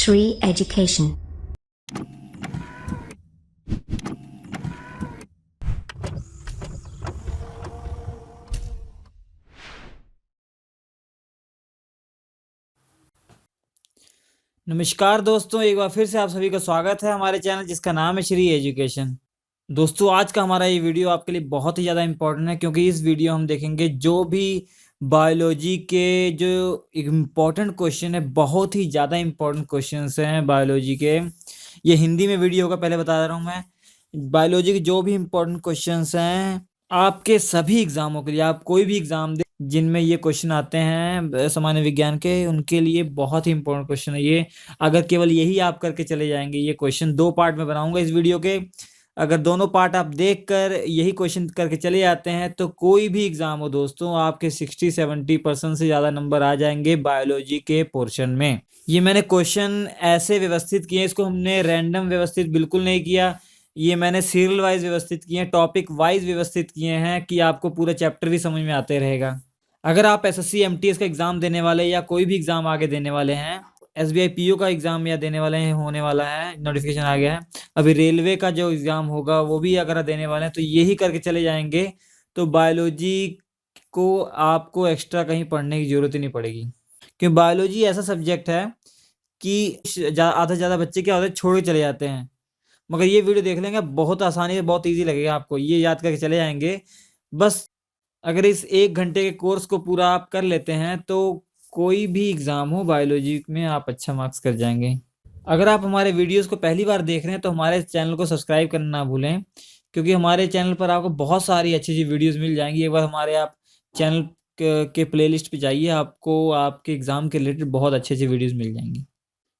Shri Education. नमस्कार दोस्तों, एक बार फिर से आप सभी का स्वागत है हमारे चैनल जिसका नाम है श्री एजुकेशन। दोस्तों, आज का हमारा ये वीडियो आपके लिए बहुत ही ज़्यादा इम्पोर्टेंट है, क्योंकि इस वीडियो हम देखेंगे जो भी बायोलॉजी के जो इम्पोर्टेंट क्वेश्चन है, बहुत ही ज़्यादा इम्पोर्टेंट क्वेश्चंस हैं बायोलॉजी के। ये हिंदी में वीडियो होगा, पहले बता रहा हूँ मैं। बायोलॉजी के जो भी इम्पोर्टेंट क्वेश्चंस हैं आपके सभी एग्जामों के लिए, आप कोई भी एग्जाम दे जिनमें ये क्वेश्चन आते हैं सामान्य विज्ञान के, उनके लिए बहुत ही इंपॉर्टेंट क्वेश्चन है ये। अगर केवल यही आप करके चले जाएंगे, ये क्वेश्चन 2 पार्ट में बनाऊंगा इस वीडियो के, अगर दोनों पार्ट आप देखकर यही क्वेश्चन करके चले जाते हैं तो कोई भी एग्जाम हो दोस्तों, आपके 60-70% से ज़्यादा नंबर आ जाएंगे बायोलॉजी के पोर्शन में। ये मैंने क्वेश्चन ऐसे व्यवस्थित किए, इसको हमने रैंडम व्यवस्थित बिल्कुल नहीं किया, ये मैंने सीरियल वाइज व्यवस्थित किए हैं, टॉपिक वाइज व्यवस्थित किए हैं कि आपको पूरा चैप्टर भी समझ में आते रहेगा। अगर आप एसएससी एमटीएस का एग्जाम देने वाले या कोई भी एग्जाम आगे देने वाले हैं, एसबीआई पीओ का एग्जाम या देने वाले हैं, होने वाला है, नोटिफिकेशन आ गया है, अभी रेलवे का जो एग्जाम होगा वो भी अगर देने वाले हैं, तो यही करके चले जाएंगे तो बायोलॉजी को आपको एक्स्ट्रा कहीं पढ़ने की जरूरत ही नहीं पड़ेगी। क्योंकि बायोलॉजी ऐसा सब्जेक्ट है कि आधा से ज़्यादा बच्चे क्या होते हैं, छोड़ के चले जाते हैं। मगर ये वीडियो देख लेंगे, बहुत आसानी से, बहुत ईजी लगेगा आपको, ये याद करके चले जाएंगे। बस अगर इस 1 घंटे के कोर्स को पूरा आप कर लेते हैं तो कोई भी एग्ज़ाम हो बायोलॉजी में आप अच्छा मार्क्स कर जाएंगे। अगर आप हमारे वीडियोस को पहली बार देख रहे हैं तो हमारे चैनल को सब्सक्राइब करना ना भूलें, क्योंकि हमारे चैनल पर आपको बहुत सारी अच्छी वीडियोस मिल जाएंगी। एक बार हमारे आप चैनल के प्लेलिस्ट पे जाइए, आपको आपके एग्ज़ाम के रिलेटेड बहुत अच्छी वीडियोज़ मिल जाएंगी।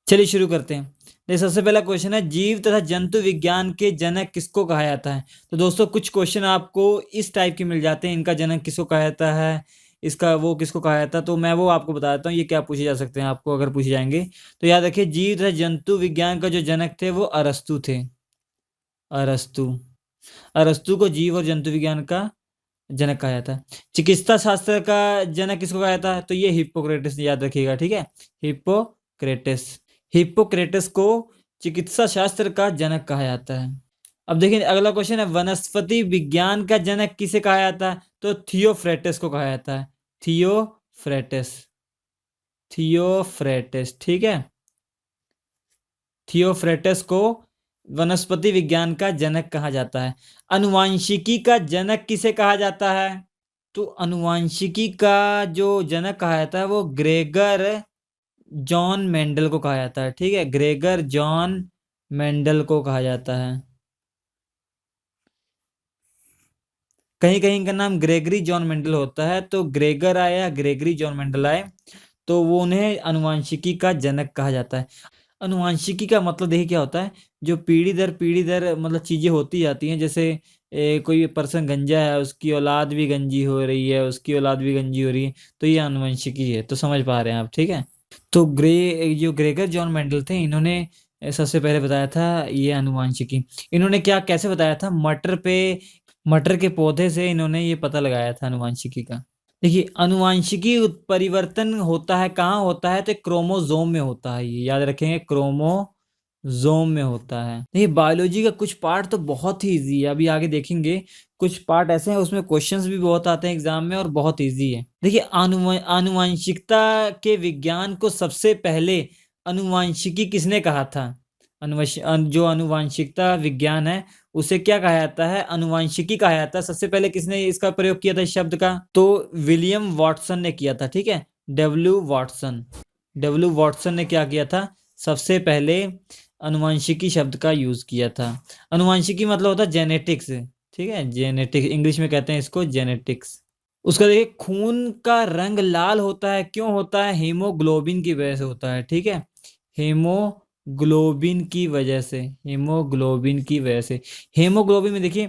चलिए शुरू करते हैं। देखिए, सबसे पहला क्वेश्चन है, जीव तथा जंतु विज्ञान के जनक किसको कहा जाता है? तो दोस्तों, कुछ क्वेश्चन आपको इस टाइप के मिल जाते हैं, इनका जनक किसको कहा जाता है, इसका वो किसको कहा जाता है, तो मैं वो आपको बता देता हूँ ये क्या पूछे जा सकते हैं आपको अगर पूछे जाएंगे। तो याद रखिए, जीव तथा जंतु विज्ञान का जो जनक थे वो अरस्तु थे। अरस्तु को जीव और जंतु विज्ञान का जनक कहा जाता है। चिकित्सा शास्त्र का जनक किसको कहा जाता है? तो ये हिप्पोक्रेटिस, याद रखिएगा, ठीक है, हिप्पोक्रेटस को चिकित्सा शास्त्र का जनक कहा जाता है। अब देखिए अगला क्वेश्चन है, वनस्पति विज्ञान का जनक किसे कहा जाता है? तो थियोफ्रेटस को कहा जाता है। थियोफ्रेटस, ठीक है, थियोफ्रेटस को वनस्पति विज्ञान का जनक कहा जाता है। अनुवांशिकी का जनक किसे कहा जाता है? तो अनुवांशिकी का जो जनक कहा जाता है वो ग्रेगर जॉन मेंडल को कहा जाता है, ठीक है, ग्रेगर जॉन मेंडल को कहा जाता है। कहीं कहीं का नाम ग्रेगरी जॉन मेंडल होता है, तो ग्रेगर आए या ग्रेगरी जॉन मेंडल आए तो वो उन्हें अनुवांशिकी का जनक कहा जाता है। अनुवांशिकी का मतलब देखिए क्या होता है, जो पीढ़ी दर मतलब चीजें होती जाती हैं, जैसे कोई पर्सन गंजा है, उसकी औलाद भी गंजी हो रही है, उसकी औलाद भी गंजी हो रही है, तो ये अनुवंशिकी है। तो समझ पा रहे हैं आप, ठीक है। तो जो ग्रेगर जॉन मेंडल थे, इन्होंने सबसे पहले बताया था ये अनुवांशिकी। इन्होंने कैसे बताया था, मटर के पौधे से इन्होंने ये पता लगाया था अनुवांशिकी का। देखिए, अनुवांशिकी परिवर्तन होता है, कहाँ होता है? तो क्रोमोजोम में होता है, ये याद रखेंगे, क्रोमोजोम में होता है। देखिए, बायोलॉजी का कुछ पार्ट तो बहुत ही ईजी है, अभी आगे देखेंगे। कुछ पार्ट ऐसे हैं उसमें क्वेश्चंस भी बहुत आते हैं एग्जाम में और बहुत ईजी है। देखिए, आनुवंशिकता के विज्ञान को सबसे पहले अनुवांशिकी किसने कहा था? जो अनुवांशिकता विज्ञान है उसे क्या कहा जाता है? अनुवांशिकी कहा जाता है। सबसे पहले किसने इसका प्रयोग किया था इस शब्द का? तो विलियम वॉटसन ने किया था, ठीक है, डब्ल्यू वॉटसन ने क्या किया था? सबसे पहले अनुवांशिकी शब्द का यूज किया था। अनुवांशिकी मतलब होता है जेनेटिक्स, ठीक है, जेनेटिक्स, इंग्लिश में कहते हैं इसको जेनेटिक्स। उसका देखिए, खून का रंग लाल होता है, क्यों होता है? हीमोग्लोबिन की वजह से होता है, ठीक है, हीमोग्लोबिन की वजह से। हेमोग्लोबिन में देखिए,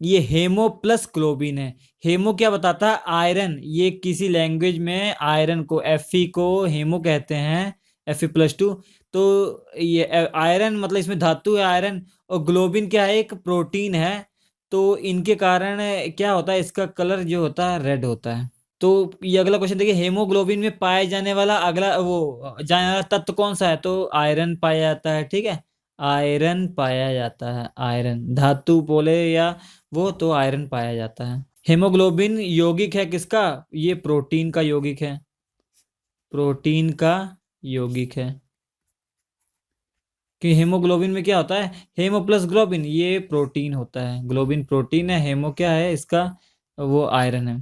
ये हेमो प्लस ग्लोबिन है। हेमो क्या बताता है? आयरन। ये किसी लैंग्वेज में आयरन को, Fe को हेमो कहते हैं, Fe+2। तो ये आयरन मतलब इसमें धातु है आयरन, और ग्लोबिन क्या है? एक प्रोटीन है। तो इनके कारण क्या होता है, इसका कलर जो होता है रेड होता है। तो ये अगला क्वेश्चन देखिए, हेमोग्लोबिन में पाए जाने वाला अगला वो जाने वाला तत्व कौन सा है? तो आयरन पाया जाता है, ठीक है, आयरन पाया जाता है, आयरन धातु बोले या वो, तो आयरन पाया जाता है। हेमोग्लोबिन यौगिक है किसका? ये प्रोटीन का यौगिक है, प्रोटीन का यौगिक है। कि हेमोग्लोबिन में क्या होता है? हेमो प्लस ग्लोबिन, ये प्रोटीन होता है, ग्लोबिन प्रोटीन है, हेमो क्या है इसका? वो आयरन है।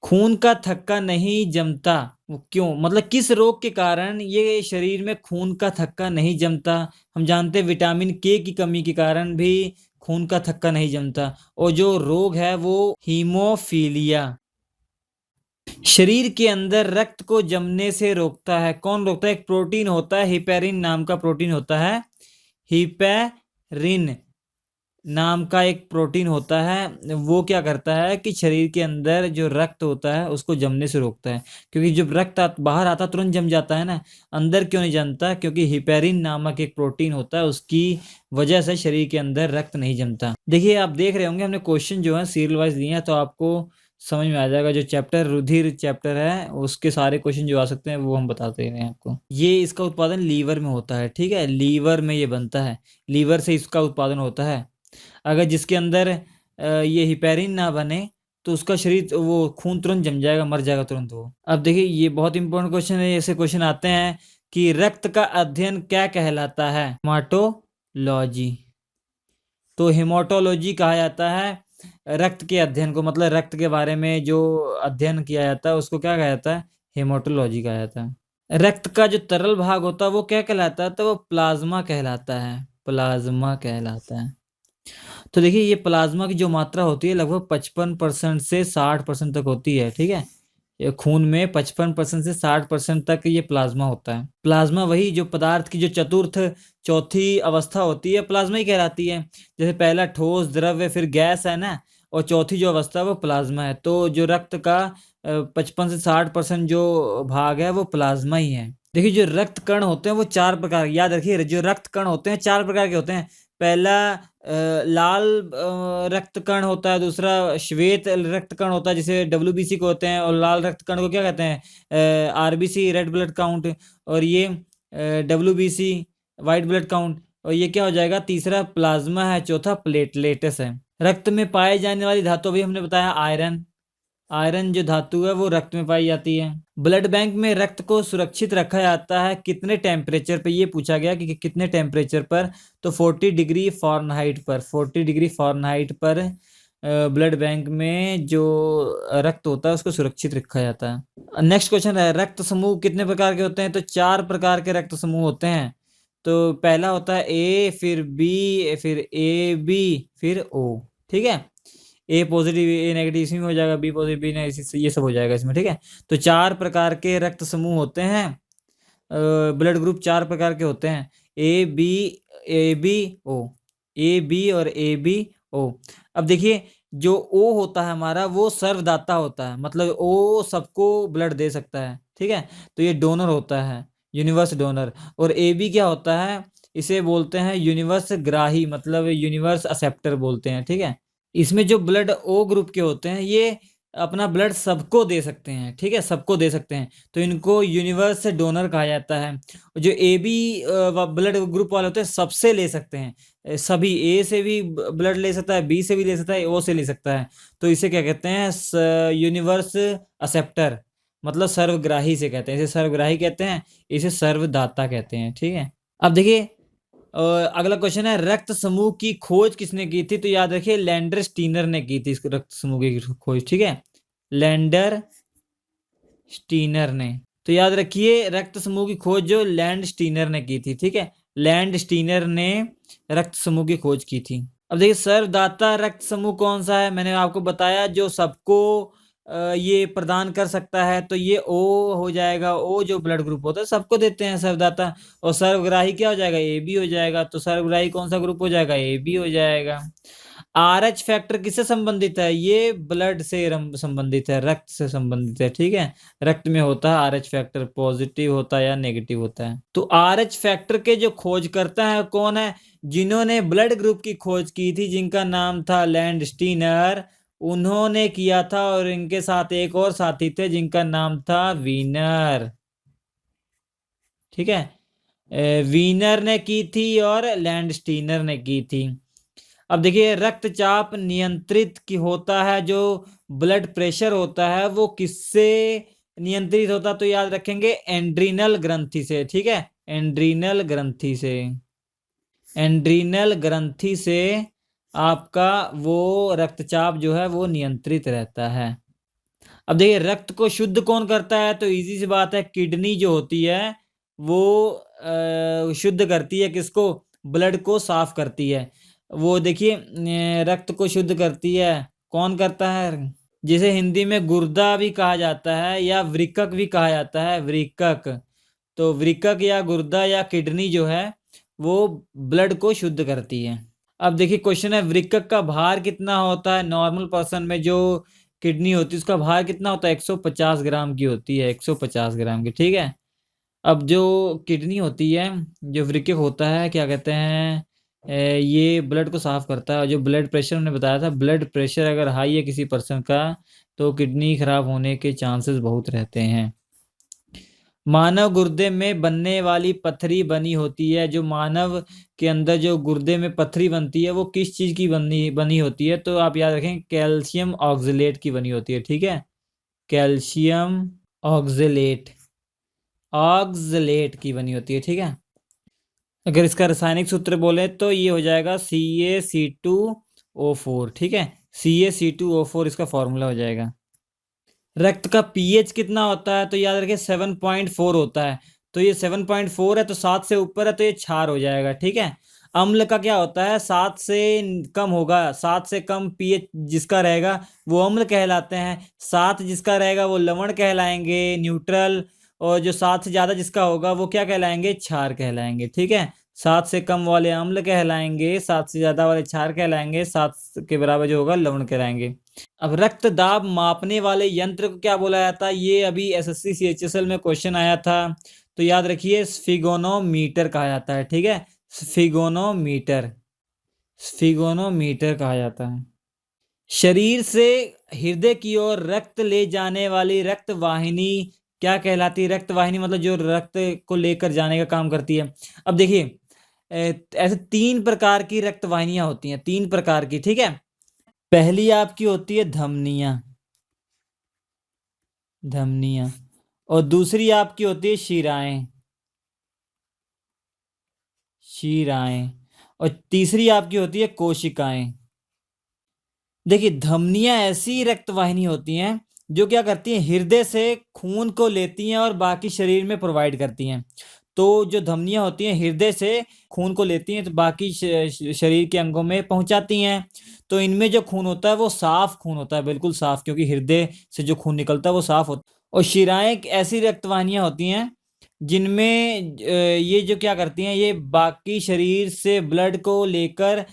खून का थक्का नहीं जमता, वो क्यों? मतलब किस रोग के कारण ये शरीर में खून का थक्का नहीं जमता? हम जानते हैं विटामिन के की कमी के कारण भी खून का थक्का नहीं जमता, और जो रोग है वो हीमोफीलिया। शरीर के अंदर रक्त को जमने से रोकता है, कौन रोकता है? एक प्रोटीन होता है, हिपेरिन नाम का प्रोटीन होता है, हिपेरिन नाम का एक प्रोटीन होता है। वो क्या करता है कि शरीर के अंदर जो रक्त होता है उसको जमने से रोकता है, क्योंकि जब रक्त बाहर आता तुरंत जम जाता है ना, अंदर क्यों नहीं जमता? क्योंकि हिपेरिन नामक एक प्रोटीन होता है, उसकी वजह से शरीर के अंदर रक्त नहीं जमता। देखिए आप देख रहे होंगे हमने क्वेश्चन जो है सीरियल वाइज दिए हैं, तो आपको समझ में आ जाएगा। जो चैप्टर रुधिर चैप्टर है उसके सारे क्वेश्चन जो आ सकते हैं वो हम बताते हैं आपको। ये इसका उत्पादन लीवर में होता है, ठीक है, लीवर में ये बनता है, लीवर से इसका उत्पादन होता है। अगर जिसके अंदर ये हिपेरिन ना बने तो उसका शरीर वो खून तुरंत जम जाएगा, मर जाएगा तुरंत वो। अब देखिए ये बहुत इंपॉर्टेंट क्वेश्चन है, ऐसे क्वेश्चन आते हैं कि रक्त का अध्ययन क्या कहलाता है? हेमाटोलॉजी। तो हेमाटोलॉजी कहा जाता है रक्त के अध्ययन को, मतलब रक्त के बारे में जो अध्ययन किया जाता है उसको क्या कहा जाता है? हेमाटोलॉजी कहा जाता है। रक्त का जो तरल भाग होता है वो क्या कहलाता है? तो वो प्लाज्मा कहलाता है, प्लाज्मा कहलाता है। तो देखिए ये प्लाज्मा की जो मात्रा होती है लगभग 55% से 60% तक होती है, ठीक है, ये खून में 55% से 60% तक ये प्लाज्मा होता है। प्लाज्मा वही जो पदार्थ की जो चतुर्थ चौथी अवस्था होती है प्लाज्मा ही कहलाती है। जैसे पहला ठोस, द्रव्य, फिर गैस है ना, और चौथी जो अवस्था है वो प्लाज्मा है। तो जो रक्त का 55 से 60% जो भाग है वो प्लाज्मा ही है। देखिए जो रक्त कण होते हैं वो 4 प्रकार, याद रखिए जो रक्त कण होते हैं 4 प्रकार के होते हैं। पहला लाल रक्त कण होता है, दूसरा श्वेत रक्त कण होता है जिसे WBC को होते हैं, और लाल रक्त कण को क्या कहते हैं? RBC रेड ब्लड काउंट, और ये WBC वाइट ब्लड काउंट, और ये क्या हो जाएगा? तीसरा प्लाज्मा है, चौथा प्लेटलेट्स है। रक्त में पाए जाने वाली धातु भी हमने बताया आयरन, आयरन जो धातु है वो रक्त में पाई जाती है। ब्लड बैंक में रक्त को सुरक्षित रखा जाता है कितने टेम्परेचर पर? ये पूछा गया कि कितने टेम्परेचर पर? तो 40 डिग्री फ़ारेनहाइट पर, 40 डिग्री फ़ारेनहाइट पर ब्लड बैंक में जो रक्त होता है उसको सुरक्षित रखा जाता है। नेक्स्ट क्वेश्चन है रक्त समूह कितने प्रकार के होते हैं? तो 4 प्रकार के रक्त समूह होते हैं। तो पहला होता है ए, फिर बी, फिर ए बी, फिर ओ, ठीक है। ए पॉजिटिव ए नेगेटिव इसमें हो जाएगा, बी पॉजिटिव बी नेगेटिव ये सब हो जाएगा इसमें, ठीक है। तो 4 प्रकार के रक्त समूह होते हैं, ब्लड ग्रुप 4 प्रकार के होते हैं, A B O, A B और ए बी ओ। अब देखिए जो ओ होता है हमारा वो सर्वदाता होता है, मतलब ओ सबको ब्लड दे सकता है, ठीक है, तो ये डोनर होता है, यूनिवर्स डोनर। और ए बी क्या होता है? इसे बोलते हैं यूनिवर्स ग्राही, मतलब यूनिवर्स एक्सेप्टर बोलते हैं, ठीक है। इसमें जो ब्लड ओ ग्रुप के होते हैं ये अपना ब्लड सबको दे सकते हैं, ठीक है, सबको दे सकते हैं, तो इनको यूनिवर्स डोनर कहा जाता है। जो ए बी ब्लड ग्रुप वाले होते हैं सबसे ले सकते हैं, सभी, ए से भी ब्लड ले सकता है, बी से भी ले सकता है, ओ से ले सकता है, तो इसे क्या कहते हैं? यूनिवर्स एक्सेप्टर, मतलब सर्वग्राही से कहते हैं, इसे सर्वग्राही कहते हैं, इसे सर्वदाता कहते हैं, ठीक है। अब देखिए अगला क्वेश्चन है रक्त समूह की खोज किसने की थी? तो याद रखिए लैंडर स्टीनर ने की थी इस रक्त समूह की खोज, ठीक है, लैंडर स्टीनर ने। तो याद रखिए रक्त समूह की खोज जो लैंड स्टीनर ने की थी, ठीक है, लैंड स्टीनर ने रक्त समूह की खोज की थी। अब देखिए सर्वदाता रक्त समूह कौन सा है? मैंने आपको बताया जो सबको ये प्रदान कर सकता है, तो ये ओ हो जाएगा, ओ जो ब्लड ग्रुप होता है सबको देते हैं सर्वदाता। और सर्वग्राही क्या हो जाएगा? ए बी हो जाएगा, तो सर्वग्राही कौन सा ग्रुप हो जाएगा? ए बी हो जाएगा। RH फैक्टर किससे संबंधित है? ये ब्लड से संबंधित है, रक्त से संबंधित है, ठीक है, रक्त में होता है RH फैक्टर, पॉजिटिव होता है या नेगेटिव होता है। तो RH फैक्टर के जो खोज करता है कौन है? जिन्होंने ब्लड ग्रुप की खोज की थी जिनका नाम था लैंड स्टीनर, उन्होंने किया था और इनके साथ एक और साथी थे जिनका नाम था वीनर। ठीक है, वीनर ने की थी और लैंडस्टीनर ने की थी। अब देखिए, रक्तचाप नियंत्रित की होता है, जो ब्लड प्रेशर होता है वो किससे नियंत्रित होता है? तो याद रखेंगे एंड्रीनल ग्रंथि से। ठीक है, एंड्रीनल ग्रंथि से। एंड्रीनल ग्रंथि से आपका वो रक्तचाप जो है वो नियंत्रित रहता है। अब देखिए, रक्त को शुद्ध कौन करता है? तो इजी सी बात है, किडनी जो होती है वो शुद्ध करती है किसको? ब्लड को साफ करती है। वो देखिए, रक्त को शुद्ध करती है कौन करता है? जिसे हिंदी में गुर्दा भी कहा जाता है या वृक्कक भी कहा जाता है, वृक्कक। तो वृक्कक या गुर्दा या किडनी जो है वो ब्लड को शुद्ध करती है। अब देखिए, क्वेश्चन है वृक्कक का भार कितना होता है? नॉर्मल पर्सन में जो किडनी होती है उसका भार कितना होता है? 150 ग्राम की होती है, 150 ग्राम की। ठीक है, अब जो किडनी होती है, जो वृक्कक होता है, क्या कहते हैं, ये ब्लड को साफ करता है। और जो ब्लड प्रेशर हमने बताया था, ब्लड प्रेशर अगर हाई है किसी पर्सन का तो किडनी खराब होने के चांसेस बहुत रहते हैं। मानव गुर्दे में बनने वाली पथरी बनी होती है, जो मानव के अंदर जो गुर्दे में पथरी बनती है वो किस चीज की बनी बनी होती है? तो आप याद रखें, कैल्शियम ऑक्सलेट की बनी होती है। ठीक है, कैल्शियम ऑक्सलेट, ऑक्सलेट की बनी होती है। ठीक है, अगर इसका रासायनिक सूत्र बोले तो ये हो जाएगा CaC2O4। ठीक है, CaC2O4 इसका फॉर्मूला हो जाएगा। रक्त का पीएच कितना होता है? तो याद रखिए 7.4 होता है। तो ये 7.4 है तो 7 से ऊपर है तो ये क्षार हो जाएगा। ठीक है, अम्ल का क्या होता है? 7 से कम होगा, 7 से कम पीएच जिसका रहेगा वो अम्ल कहलाते हैं। 7 जिसका रहेगा वो लवण कहलाएंगे, न्यूट्रल। और जो 7 से ज्यादा जिसका होगा वो क्या कहलाएंगे? क्षार कहलाएंगे। ठीक है, 7 से कम वाले अम्ल कहलाएंगे, 7 से ज्यादा वाले क्षार कहलाएंगे, 7 के बराबर जो होगा लवण कहलाएंगे। अब रक्त दाब मापने वाले यंत्र को क्या बोला जाता है? ये अभी एसएससी सीएचएसएल में क्वेश्चन आया था, तो याद रखिए स्फिगोनोमीटर कहा जाता है। ठीक है, स्फिगोनोमीटर, स्फिगोनोमीटर कहा जाता है। शरीर से हृदय की ओर रक्त ले जाने वाली रक्त वाहिनी क्या कहलाती है? रक्त वाहिनी मतलब जो रक्त को लेकर जाने का काम करती है। अब देखिए, ऐसे 3 प्रकार की रक्त वाहिनियां होती हैं, 3 प्रकार की। ठीक है, पहली आपकी होती है धमनियां, धमनियां। और दूसरी आपकी होती है शिराएं, शिराएं। और तीसरी आपकी होती है कोशिकाएं। देखिए, धमनियां ऐसी रक्त वाहिनी होती हैं जो क्या करती हैं? हृदय से खून को लेती हैं और बाकी शरीर में प्रोवाइड करती हैं। तो जो धमनियां होती हैं हृदय से खून को लेती हैं तो बाकी शरीर के अंगों में पहुंचाती हैं। तो इनमें जो खून होता है वो साफ खून होता है, बिल्कुल साफ, क्योंकि हृदय से जो खून निकलता है वो साफ होता है। और शिराएं एक ऐसी रक्त वाहिनियां होती हैं जिनमें ये जो क्या करती हैं, ये बाकी शरीर से ब्लड को लेकर,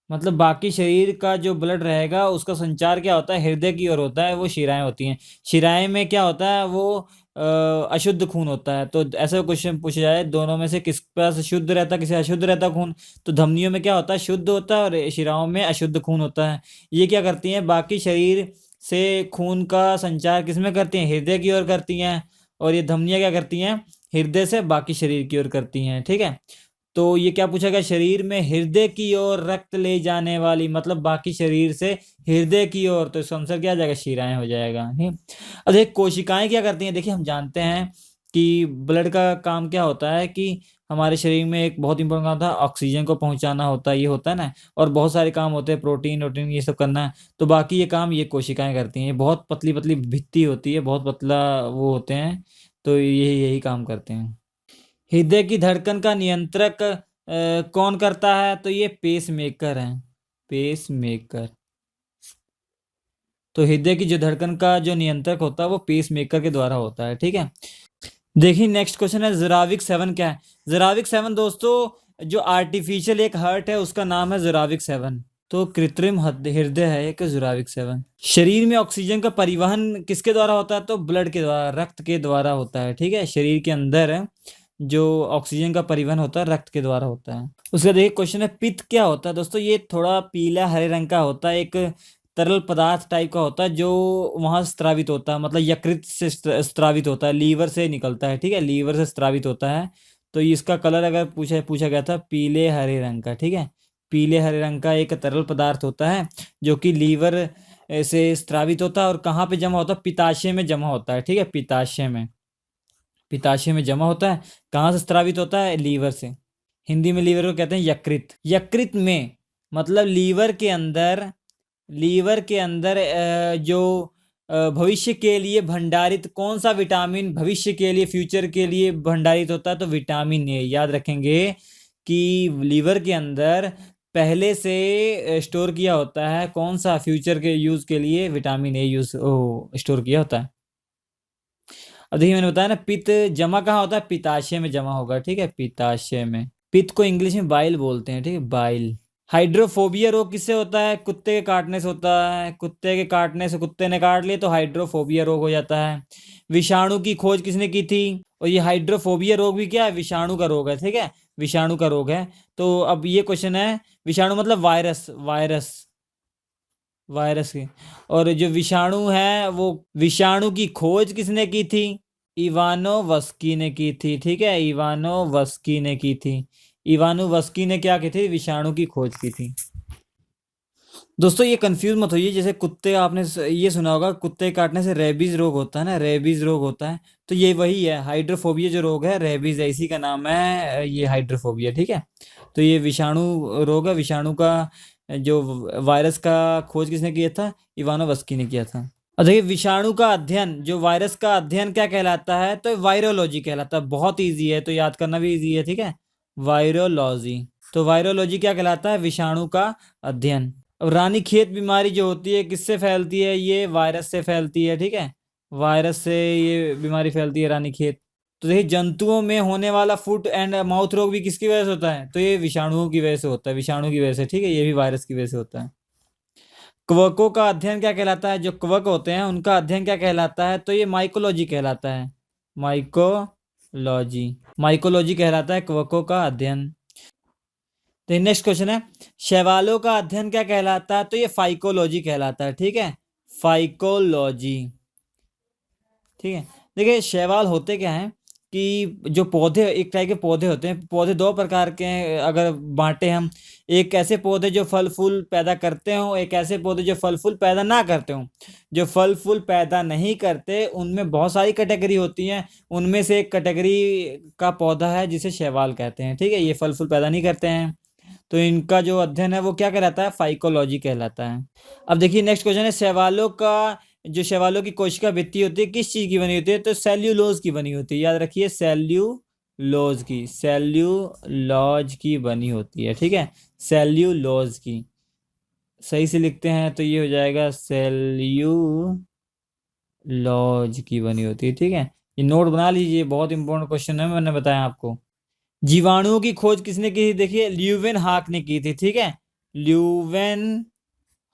मतलब बाकी शरीर का जो ब्लड रहेगा उसका संचार क्या होता है? हृदय की ओर होता है, वो शिराएं होती हैं। शिराएं में क्या होता है? वो अशुद्ध खून होता है। तो ऐसा क्वेश्चन पूछा जाए दोनों में से किस पास शुद्ध रहता है, किसे अशुद्ध रहता है खून? तो धमनियों में क्या होता है? शुद्ध होता है, और शिराओं में अशुद्ध खून होता है। ये क्या करती हैं? बाकी शरीर से खून का संचार किसमें करती हैं? हृदय की ओर करती हैं। और ये धमनियां क्या करती हैं? हृदय से बाकी शरीर की ओर करती हैं। ठीक है, तो ये क्या पूछा गया? शरीर में हृदय की ओर रक्त ले जाने वाली, मतलब बाकी शरीर से हृदय की ओर, तो इसका आंसर क्या आ जाएगा? शिराएं हो जाएगा। ठीक। अब देखिए, कोशिकाएं क्या करती हैं? देखिए, हम जानते हैं कि ब्लड का काम क्या होता है कि हमारे शरीर में एक बहुत इंपॉर्टेंट काम था, ऑक्सीजन को पहुंचाना होता है, ये होता है ना। और बहुत सारे काम होते हैं, प्रोटीन वोटीन ये सब करना है। तो बाकी ये काम ये कोशिकाएं करती हैं। ये बहुत पतली पतली भित्ति होती है, बहुत पतला वो होते हैं, तो यही यही काम करते हैं। हृदय की धड़कन का नियंत्रक कौन करता है? तो ये पेस मेकर है, पेस मेकर। तो हृदय की जो धड़कन का जो नियंत्रक होता है वो पेस मेकर के द्वारा होता है। ठीक है, देखिए नेक्स्ट क्वेश्चन है जुराविक 7 क्या है? जुराविक 7 दोस्तों जो आर्टिफिशियल एक हार्ट है उसका नाम है जुराविक 7। तो कृत्रिम हृदय है एक जुराविक 7। शरीर में ऑक्सीजन का परिवहन किसके द्वारा होता है? तो ब्लड के द्वारा, रक्त के द्वारा होता है। ठीक है, शरीर के अंदर जो ऑक्सीजन का परिवहन होता है रक्त के द्वारा होता है। उसका देखिए क्वेश्चन है पित्त क्या होता है? दोस्तों ये थोड़ा पीला हरे रंग का होता है, एक तरल पदार्थ टाइप का होता है जो वहां से स्रावित होता है, मतलब यकृत से स्रावित होता है, लीवर से निकलता है, ठीक है, लीवर से स्रावित होता है। तो इसका कलर अगर पूछा पूछा गया था पीले हरे रंग का, ठीक है, पीले हरे रंग का एक तरल पदार्थ होता है जो कि लीवर से स्रावित होता है और कहाँ पे जमा होता है, पित्ताशय में जमा होता है, ठीक है, पित्ताशय में, पित्ताशय में जमा होता है। कहाँ से स्रावित होता है, लीवर से। हिंदी में लीवर को कहते हैं यकृत। यकृत में मतलब लीवर के अंदर, लीवर के अंदर जो भविष्य के लिए भंडारित कौन सा विटामिन भविष्य के लिए, फ्यूचर के लिए भंडारित होता है, तो विटामिन ए। याद रखेंगे कि लीवर के अंदर पहले से स्टोर किया होता है कौन सा, फ्यूचर के यूज के लिए विटामिन ए यूज स्टोर किया होता है। अब देखिए मैंने बताया ना, पित्त जमा कहाँ होता है, पित्ताशय में जमा होगा, ठीक है, पित्ताशय में। पित्त को इंग्लिश में बाइल बोलते हैं, ठीक है, बाइल। हाइड्रोफोबिया रोग किससे होता है, कुत्ते के काटने से होता है। कुत्ते के काटने से, कुत्ते ने काट लिया तो हाइड्रोफोबिया रोग हो जाता है। विषाणु की खोज किसने की थी, और ये हाइड्रोफोबिया रोग भी क्या है, विषाणु का रोग है, ठीक है, विषाणु का रोग है। तो अब ये क्वेश्चन है, विषाणु मतलब वायरस, वायरस, वायरस की। और जो विषाणु है वो विषाणु की खोज किसने की थी, इवानोवस्की ने की थी, ठीक है, इवानोवस्की ने की थी। इवानोवस्की ने क्या की थी, विषाणु की खोज की थी। दोस्तों ये कंफ्यूज मत होइए, जैसे कुत्ते, आपने ये सुना होगा कुत्ते काटने से रेबीज रोग होता है ना, रेबीज रोग होता है, तो ये वही है, हाइड्रोफोबिया जो रोग है, रेबीज है, इसी का नाम है ये हाइड्रोफोबिया, ठीक है। तो ये विषाणु रोग है, विषाणु का जो वायरस का खोज किसने किया था, इवानोवस्की ने किया था। और देखिए विषाणु का अध्ययन, जो वायरस का अध्ययन क्या कहलाता है, तो वायरोलॉजी कहलाता है। बहुत इजी है, तो याद करना भी इजी है, ठीक है, वायरोलॉजी। तो वायरोलॉजी क्या कहलाता है, विषाणु का अध्ययन। अब रानीखेत बीमारी जो होती है किससे फैलती है, ये वायरस से फैलती है, ठीक है, वायरस से ये बीमारी फैलती है, रानीखेत। तो देखिए जंतुओं में होने वाला फुट एंड माउथ रोग भी किसकी वजह से होता है, तो ये विषाणुओं की वजह से होता है, विषाणु की वजह से, ठीक है, ये भी वायरस की वजह से होता है। कवकों का अध्ययन क्या कहलाता है, जो कवक होते हैं उनका अध्ययन क्या कहलाता है, तो ये माइकोलॉजी कहलाता है, माइकोलॉजी, माइकोलॉजी कहलाता है कवकों का अध्ययन। तो नेक्स्ट क्वेश्चन है, शैवालों का अध्ययन क्या कहलाता है, तो ये फाइकोलॉजी कहलाता है, ठीक है, फाइकोलॉजी, ठीक है। देखिए शैवाल होते क्या हैं कि जो पौधे, एक टाइप के पौधे होते हैं, पौधे दो प्रकार के हैं अगर बांटे हम, एक ऐसे पौधे जो फल फूल पैदा करते हों, एक ऐसे पौधे जो फल फूल पैदा ना करते हों। जो फल फूल पैदा नहीं करते उनमें बहुत सारी कैटेगरी होती हैं, उनमें से एक कैटेगरी का पौधा है जिसे शैवाल कहते हैं, ठीक है, ये फल फूल पैदा नहीं करते हैं, तो इनका जो अध्ययन है वो क्या कहलाता है, फाइकोलॉजी कहलाता है। अब देखिए नेक्स्ट क्वेश्चन है, शैवालों का जो शैवालों की कोशिका भित्ति होती है किस चीज की बनी होती है, तो सेल्यूलोज की बनी होती है, याद रखिए, सेल्यूलोज की, सेल्यूलोज की बनी होती है, ठीक है, सेल्यूलोज की। सही से लिखते हैं तो ये हो जाएगा सेल्यूलोज की बनी होती है, ठीक है, ये नोट बना लीजिए, बहुत इंपॉर्टेंट क्वेश्चन है, मैंने बताया आपको। जीवाणुओं की खोज किसने की थी, देखिए ल्यूवेन हाक ने की थी, ठीक है, ल्यूवेन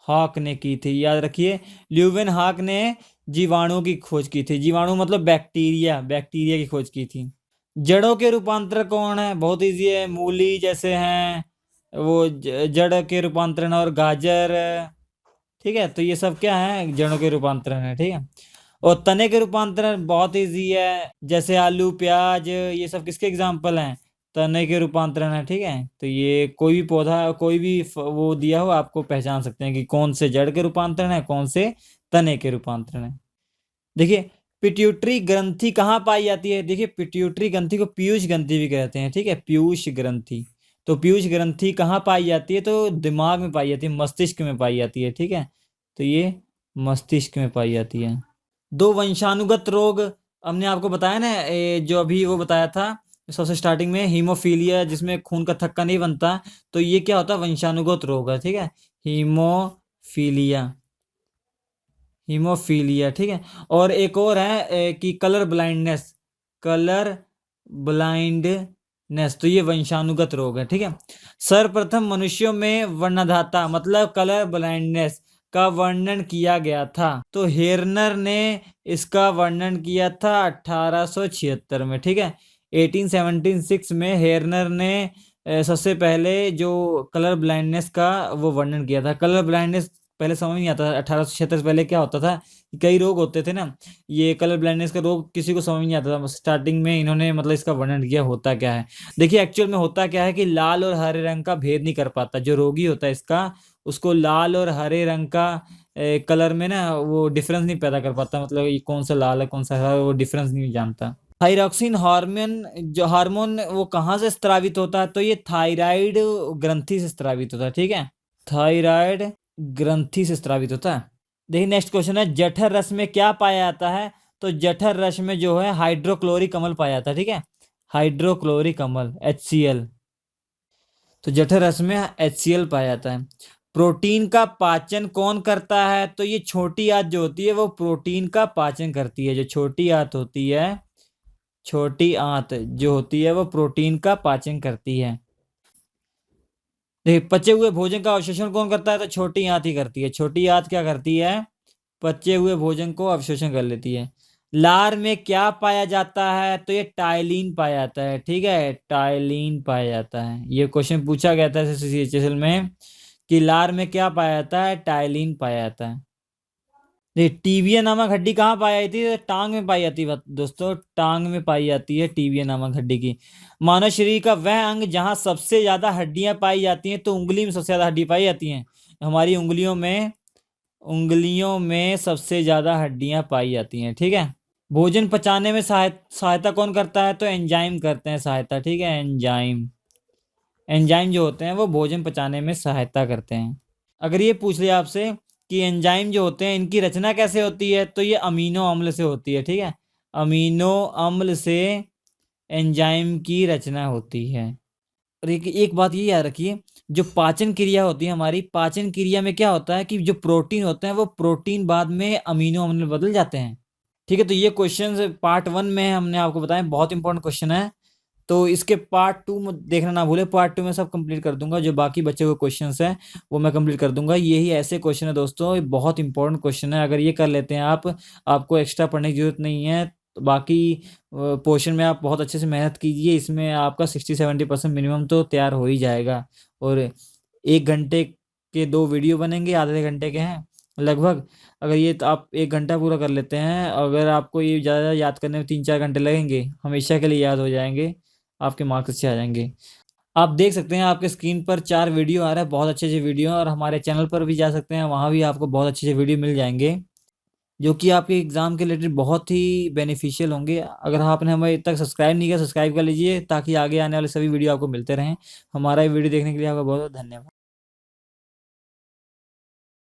हाक ने की थी, याद रखिए, ल्यूवेन हाक ने जीवाणुओं की खोज की थी, जीवाणु मतलब बैक्टीरिया, बैक्टीरिया की खोज की थी। जड़ों के रूपांतर कौन है, बहुत इजी है, मूली जैसे हैं वो जड़ के रूपांतरण, और गाजर, ठीक है, तो ये सब क्या है, जड़ों के रूपांतरण है, ठीक है। और तने के रूपांतरण बहुत इजी है, जैसे आलू प्याज, ये सब किसके एग्जाम्पल हैं, तने के रूपांतरण है, ठीक है। तो ये कोई भी पौधा, कोई भी वो दिया हो, आपको पहचान सकते हैं कि कौन से जड़ के रूपांतरण है, कौन से तने के रूपांतरण है। देखिए पिट्यूटरी ग्रंथि कहाँ पाई जाती है, देखिए पिट्यूटरी ग्रंथि को पीयूष ग्रंथि भी कहते हैं, ठीक है, पीयूष ग्रंथि। तो पीयूष ग्रंथि कहाँ पाई जाती है, तो दिमाग में पाई जाती है, मस्तिष्क में पाई जाती है, ठीक है, तो ये मस्तिष्क में पाई जाती है। दो वंशानुगत रोग हमने आपको बताया ना, जो अभी वो बताया था सबसे स्टार्टिंग में, हीमोफीलिया जिसमें खून का थक्का नहीं बनता, तो ये क्या होता है, वंशानुगत रोग है, ठीक है, हीमोफीलिया, हीमोफीलिया, ठीक है। और एक और है कि कलर ब्लाइंडनेस, कलर ब्लाइंडनेस, तो ये वंशानुगत रोग है, ठीक है। सर्वप्रथम मनुष्यों में वर्णधाता मतलब कलर ब्लाइंडनेस का वर्णन किया गया था, तो हेरनर ने इसका वर्णन किया था 1876 में, ठीक है, 1876 में हेरनर ने सबसे पहले जो कलर ब्लाइंडनेस का वो वर्णन किया था। कलर ब्लाइंडनेस पहले समझ नहीं आता था 1876 से पहले क्या होता था कि कई रोग होते थे ना, ये कलर ब्लाइंडनेस का रोग किसी को समझ नहीं आता था। स्टार्टिंग में इन्होंने मतलब इसका वर्णन किया होता क्या है। देखिए एक्चुअल में होता क्या है कि लाल और हरे रंग का भेद नहीं कर पाता जो रोगी होता है इसका, उसको लाल और हरे रंग का कलर में ना वो डिफरेंस नहीं पैदा कर पाता, मतलब ये कौन सा लाल है कौन सा हरा है, वो डिफरेंस नहीं जानता। थायरॉक्सिन हार्मोन, जो हार्मोन वो कहाँ से स्रावित होता है, तो ये थायराइड ग्रंथि से स्रावित होता है, ठीक है, थायराइड ग्रंथि से स्रावित होता है। देखिए नेक्स्ट क्वेश्चन है, जठर रस में क्या पाया जाता है, तो जठर रस में जो है हाइड्रोक्लोरिक अम्ल पाया जाता है, ठीक है, हाइड्रोक्लोरिक अम्ल HCl, तो जठर रस में HCl पाया जाता है। प्रोटीन का पाचन कौन करता है, तो ये छोटी आंत जो होती है वो प्रोटीन का पाचन करती है, जो छोटी आंत होती है, छोटी आंत जो होती है वो प्रोटीन का पाचन करती है। देखिए पचे हुए भोजन का अवशोषण कौन करता है, तो छोटी आंत ही करती है, छोटी आंत क्या करती है, पचे हुए भोजन को अवशोषण कर लेती है। लार में क्या पाया जाता है, तो ये टाइलिन पाया जाता है, ठीक है, टाइलिन पाया जाता है। ये क्वेश्चन पूछा गया था CHSL में कि लार में क्या पाया जाता है, टाइलिन पाया जाता है। टीबिया नामक हड्डी कहाँ पाई जाती है, टांग में पाई जाती है दोस्तों, टांग में पाई जाती है टीबिया नामक हड्डी की। मानव शरीर का वह अंग जहाँ सबसे ज्यादा हड्डियां पाई जाती हैं, तो उंगली में सबसे ज्यादा हड्डी पाई जाती हैं, हमारी उंगलियों में सबसे ज्यादा हड्डियां पाई जाती हैं, ठीक है। भोजन पचाने में सहायता कौन करता है, तो एंजाइम करते हैं सहायता, ठीक है, एंजाइम, एंजाइम जो होते हैं वो भोजन पचाने में सहायता करते हैं। अगर ये पूछ लिया आपसे कि एंजाइम जो होते हैं इनकी रचना कैसे होती है, तो ये अमीनो अम्ल से होती है, ठीक है, अमीनो अम्ल से एंजाइम की रचना होती है। और एक बात ये याद रखिए, जो पाचन क्रिया होती है हमारी, पाचन क्रिया में क्या होता है कि जो प्रोटीन होते हैं वो प्रोटीन बाद में अमीनो अम्ल में बदल जाते हैं, ठीक है। तो ये क्वेश्चन पार्ट 1 में हमने आपको बताया, बहुत इंपॉर्टेंट क्वेश्चन है, तो इसके पार्ट 2 में देखना ना भूले, पार्ट 2 में सब कंप्लीट कर दूंगा, जो बाकी बचे हुए क्वेश्चंस हैं वो मैं कंप्लीट कर दूंगा। यही ऐसे क्वेश्चन है दोस्तों, ये बहुत इंपॉर्टेंट क्वेश्चन है, अगर ये कर लेते हैं आप, आपको एक्स्ट्रा पढ़ने की जरूरत नहीं है। तो बाकी पोर्शन में आप बहुत अच्छे से मेहनत कीजिए, इसमें आपका 60-70% मिनिमम तो तैयार हो ही जाएगा। और 1 घंटे के 2 वीडियो बनेंगे, आधे घंटे के हैं लगभग। अगर ये तो आप 1 घंटा पूरा कर लेते हैं, अगर आपको ये ज़्यादा याद करने में 3-4 घंटे लगेंगे, हमेशा के लिए याद हो जाएंगे, आपके मार्क्स अच्छे आ जाएंगे। आप देख सकते हैं आपके स्क्रीन पर 4 वीडियो आ रहा है, बहुत अच्छे अच्छे वीडियो, और हमारे चैनल पर भी जा सकते हैं, वहाँ भी आपको बहुत अच्छे अच्छे वीडियो मिल जाएंगे जो कि आपके एग्जाम के रिलेटेड बहुत ही बेनिफिशियल होंगे। अगर आपने हमें तक सब्सक्राइब नहीं किया, सब्सक्राइब कर लीजिए ताकि आगे आने वाले सभी वीडियो आपको मिलते रहें। हमारा ये वीडियो देखने के लिए आपका बहुत बहुत धन्यवाद।